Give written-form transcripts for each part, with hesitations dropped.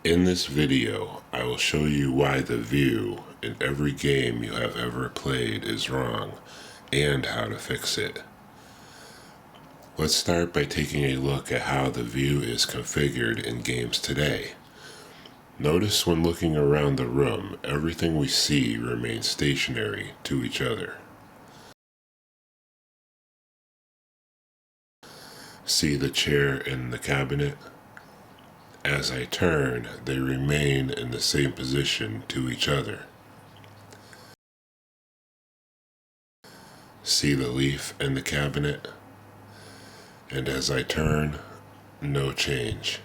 In this video, I will show you why the view in every game you have ever played is wrong and how to fix it. Let's start by taking a look at how the view is configured in games today. Notice when looking around the room, everything we see remains stationary to each other. See the chair and the cabinet? As I turn, they remain in the same position to each other. See the leaf and the cabinet? And as I turn, no change.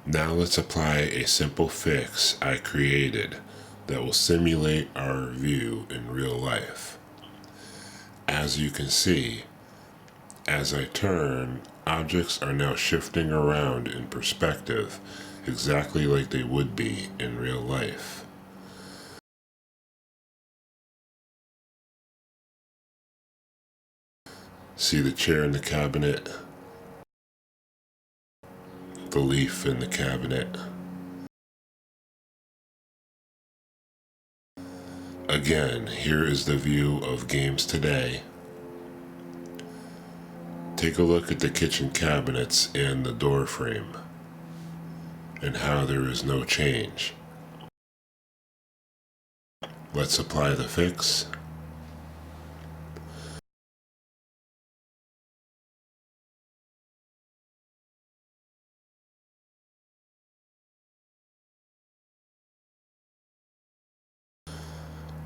Now let's apply a simple fix I created that will simulate our view in real life. As you can see, as I turn, objects are now shifting around in perspective exactly like they would be in real life. See the chair in the cabinet, the leaf in the cabinet. Again, here is the view of games today. Take a look at the kitchen cabinets and the door frame, and how there is no change. Let's apply the fix.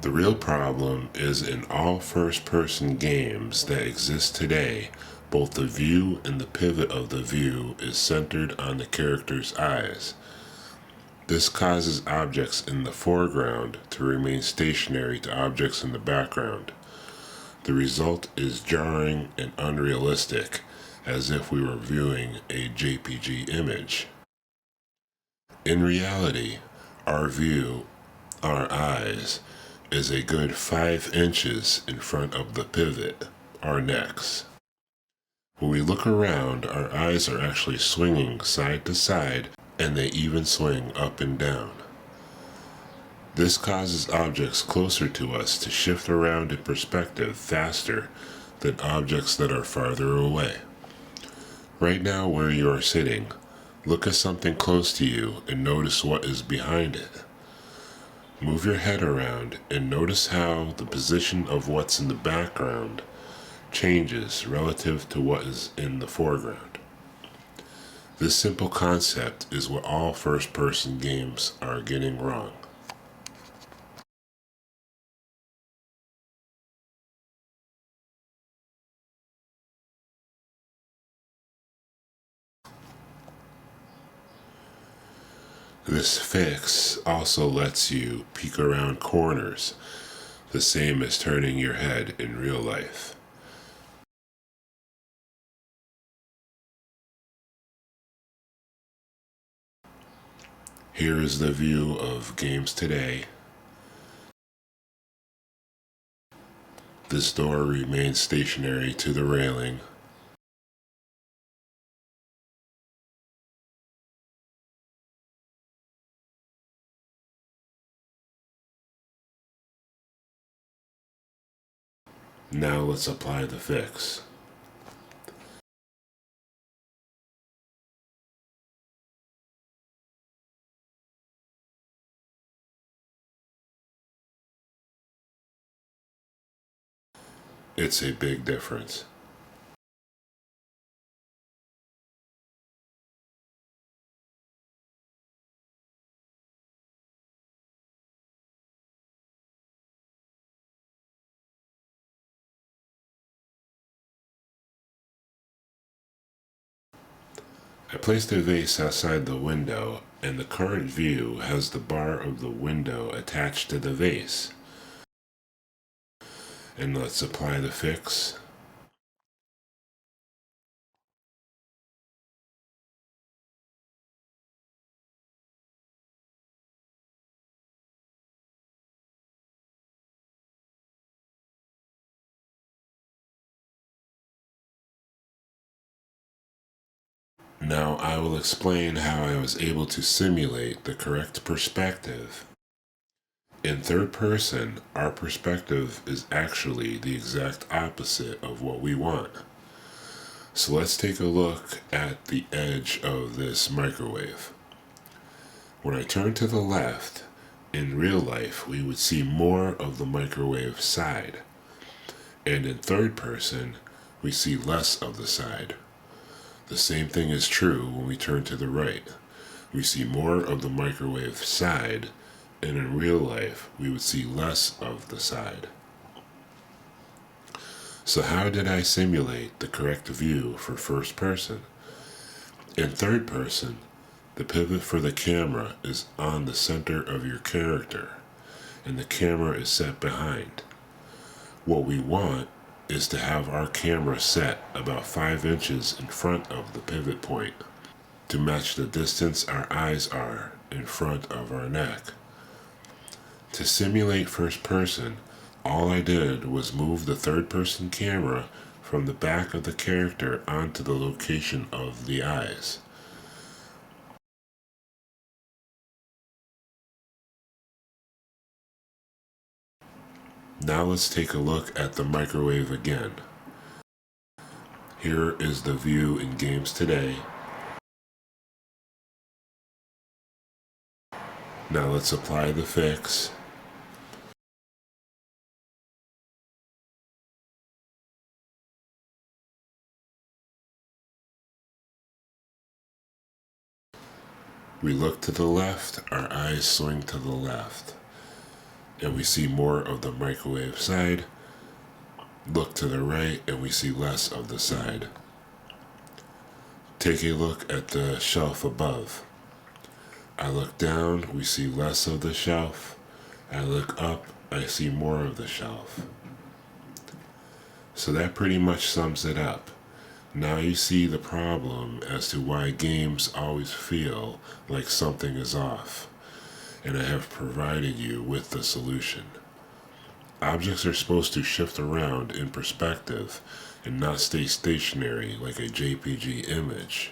The real problem is in all first-person games that exist today, both the view and the pivot of the view is centered on the character's eyes. This causes objects in the foreground to remain stationary to objects in the background. The result is jarring and unrealistic, as if we were viewing a JPG image. In reality, our view, our eyes, is a good 5 inches in front of the pivot, our necks. When we look around, our eyes are actually swinging side to side, and they even swing up and down. This causes objects closer to us to shift around in perspective faster than objects that are farther away. Right now, where you are sitting, look at something close to you and notice what is behind it. Move your head around and notice how the position of what's in the background changes relative to what is in the foreground. This simple concept is what all first-person games are getting wrong. This fix also lets you peek around corners, the same as turning your head in real life. Here is the view of games today. This door remains stationary to the railing. Now let's apply the fix. It's a big difference. I placed a vase outside the window, and the current view has the bar of the window attached to the vase. And let's apply the fix. Now I will explain how I was able to simulate the correct perspective. In third person, our perspective is actually the exact opposite of what we want. So let's take a look at the edge of this microwave. When I turn to the left, in real life we would see more of the microwave side. And in third person, we see less of the side. The same thing is true when we turn to the right. We see more of the microwave side, and in real life, we would see less of the side. So how did I simulate the correct view for first person? In third person, the pivot for the camera is on the center of your character, and the camera is set behind. What we want is to have our camera set about 5 inches in front of the pivot point to match the distance our eyes are in front of our neck. To simulate first person, all I did was move the third person camera from the back of the character onto the location of the eyes. Now let's take a look at the microwave again. Here is the view in games today. Now let's apply the fix. We look to the left, our eyes swing to the left, and we see more of the microwave side. Look to the right, and we see less of the side. Take a look at the shelf above. I look down, we see less of the shelf. I look up, I see more of the shelf. So that pretty much sums it up. Now you see the problem as to why games always feel like something is off, and I have provided you with the solution. Objects are supposed to shift around in perspective and not stay stationary like a JPG image.